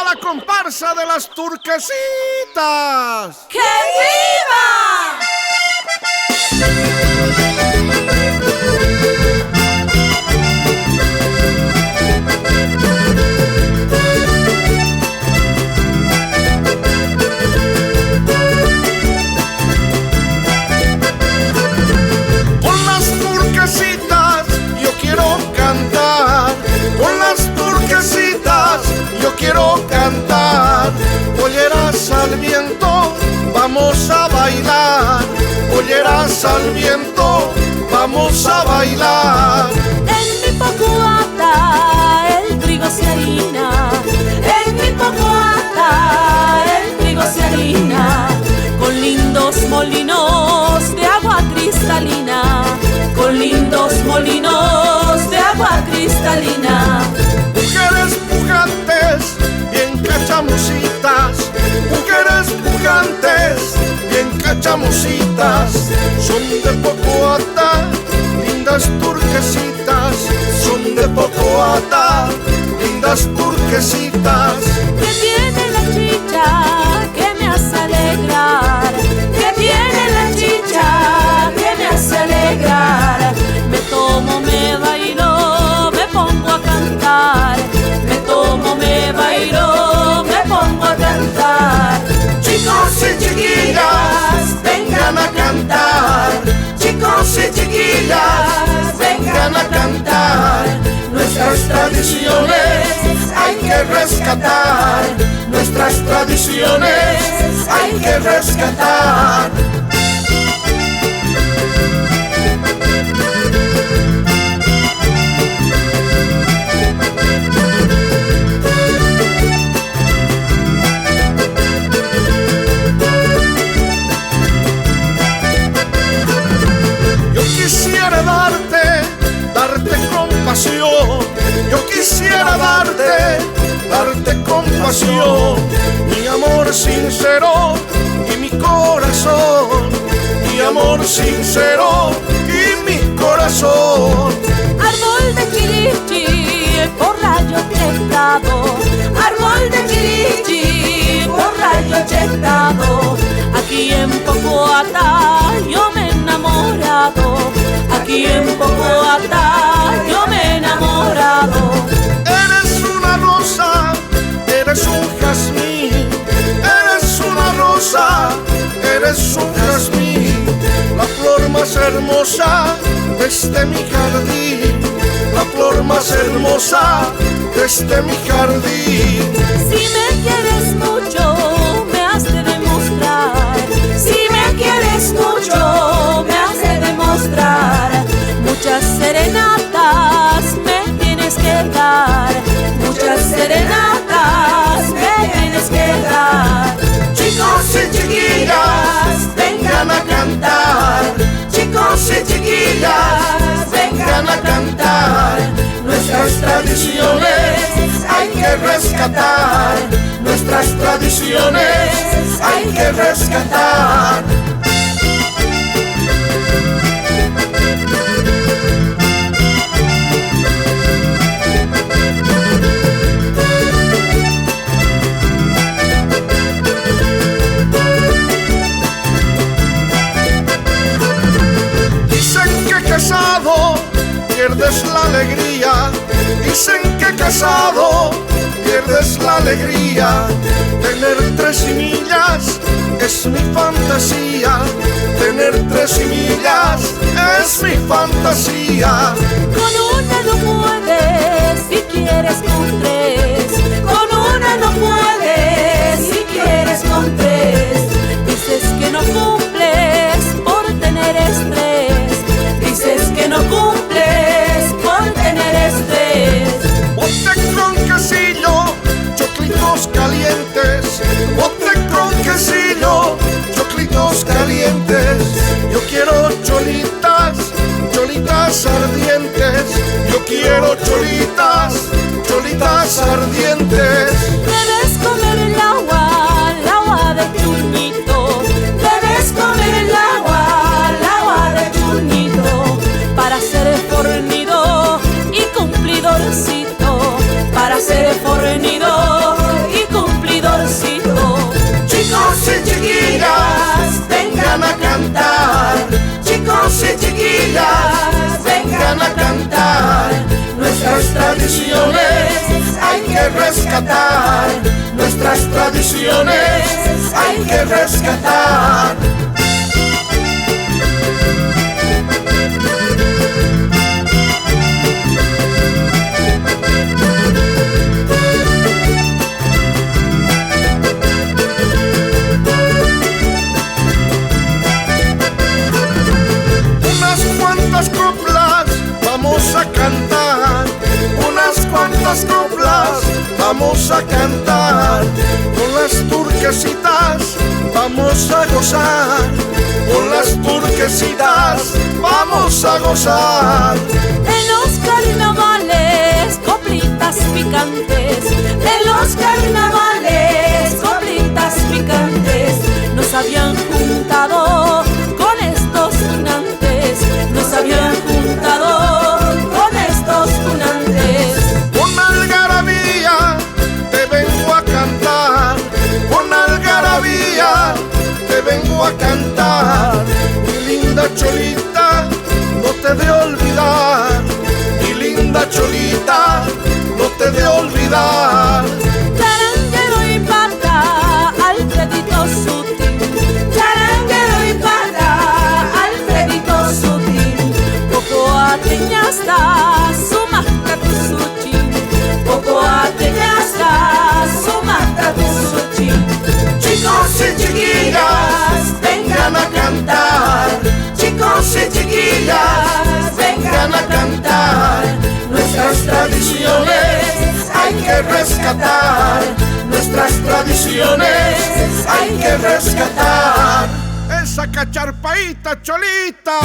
viva la comparsa de las Turquesitas! ¡Que viva! Con las turquesitas yo quiero cantar, con las turquesitas yo quiero cantar. Polleras al viento, vamos a bailar. Polleras al viento, vamos a bailar. En mi pocuata el trigo se harina, en mi pocuata el trigo se harina, con lindos molinos de agua cristalina, con lindos molinos de agua cristalina. Mujeres pujantes, bien cachamucitas, mujeres pujantes, bien cachamucitas, son de Pocoata, lindas turquesitas, son de Pocoata, lindas turquesitas. Que tiene la chicha que me hace alegrar, que tiene la chicha que me hace alegrar. Me tomo, me bailo, me pongo a cantar, me tomo, me bailo, me pongo a cantar. Chicos y chiquillas, vengan a cantar. Chicos y chiquillas, vengan a cantar. Nuestras tradiciones hay que rescatar. Nuestras tradiciones hay que rescatar. Darte compasión, yo quisiera darte compasión, mi amor sincero y mi corazón, mi amor sincero y mi corazón. Árbol de chirichi, por rayo chequeado, árbol de chirichi, por rayo chequeado. Aquí en Pocoata yo me he enamorado, aquí en Pocoata yo me he enamorado. Eres una rosa, eres un jazmín, eres una rosa, eres un jazmín, la flor más hermosa desde mi jardín, la flor más hermosa desde mi jardín. Si me quieres mucho, me has de demostrar, si me quieres mucho, me has de demostrar. Muchas serenatas me tienes que dar, muchas serenatas me tienes que dar. Chicos y chiquillas, vengan a cantar. Chicos y chiquillas, vengan a cantar. Nuestras tradiciones hay que rescatar. Nuestras tradiciones hay que rescatar. Casado pierdes la alegría, dicen que casado pierdes la alegría. Tener 3 semillas es mi fantasía, tener 3 semillas es mi fantasía. Con una no puedes si quieres con 3, con una no puedes si quieres con 3. Dices que no cumples por tener estrés, dices que no cumples por tener estrés. Bote con quesillo, choclitos calientes, bote con quesillo, choclitos calientes. Yo quiero cholitas, cholitas ardientes. Yo quiero cholitas, cholitas ardientes. Debes comer el agua de chuñito, debes comer el agua de chuñito, para ser fornido y cumplidorcito, para ser fornido y cumplidorcito. rescatar nuestras tradiciones, hay que rescatar. Vamos a cantar, unas cuantas coplas vamos a cantar, con las turquesitas vamos a gozar, con las turquesitas vamos a gozar. En los carnavales, coplitas picantes, en los carnavales, coplitas picantes, nos habían juntado con estos tunantes, nos habían juntado con estos tunantes. Con algarabía te vengo a cantar, con algarabía te vengo a cantar. Mi linda cholita, no te de olvidar, mi linda cholita, no te de olvidar. Charanguero y pata, Alfredito Sutil, charanguero y pata, Alfredito Sutil, poco ateñasta, sumasta tu suchi, poco ateñasta, sumasta tu suchi. Chicos y chiquillas, vengan a cantar, chicos y chiquillas, vengan a cantar. Nuestras tradiciones hay que rescatar, nuestras tradiciones hay que rescatar. Esa cacharpaíta, cholita.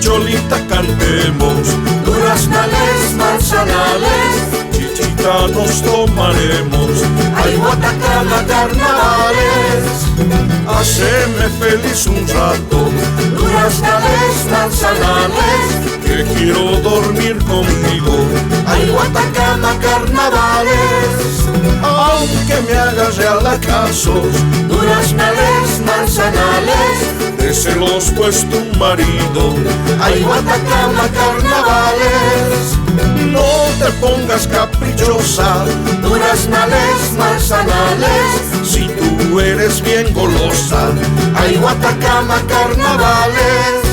Cholita cantemos, duraznales, manzanales, chichita nos tomaremos, ay Guatacama carnavales, haceme feliz un rato, duraznales, manzanales, que quiero dormir contigo, ay Guatacama carnavales, aunque me hagas real acaso, duraznales, manzanales, de celos pues tu marido, ay Guatacama carnavales, no te pongas caprichosa, duraznales, manzanales, si tú eres bien golosa, ay Guatacama carnavales.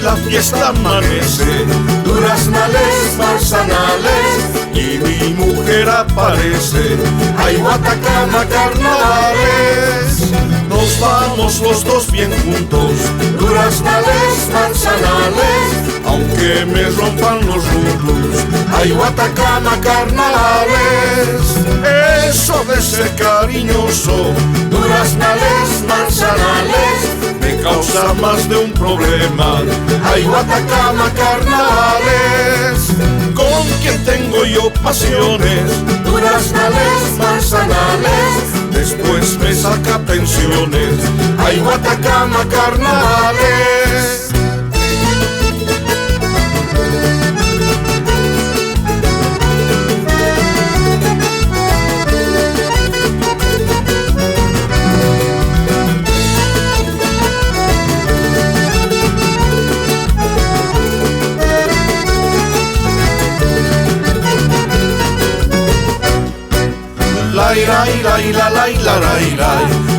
La fiesta amanece, duraznales, manzanales, y mi mujer aparece, ay Guatacama carnavales, nos vamos los dos bien juntos, duraznales, manzanales, aunque me rompan los rulos, ay Guatacama carnavales, eso de ser cariñoso, duraznales, manzanales, me causa más de un problema, ay Guatacama carnavales, con quien tengo yo pasiones, duraznales, manzanales, después me saca pensiones, ay Guatacama carnavales.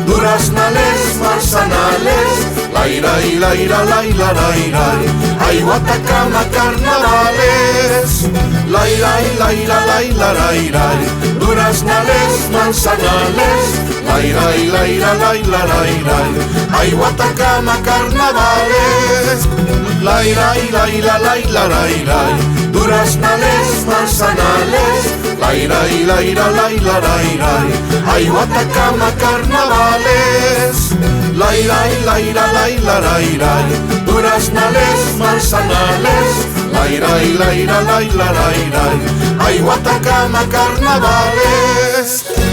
Duraznales, manzanales, ay Guatacama carnavales, duraznales, manzanales, ay Guatacama carnavales, duraznales, manzanales, lairai, laira, laira, lairai, ay, Guatacama carnavales, lairai, laira, laira, lairai, duraznales, manzanales, lairai, laira, laira, lairai, ay, Guatacama carnavales.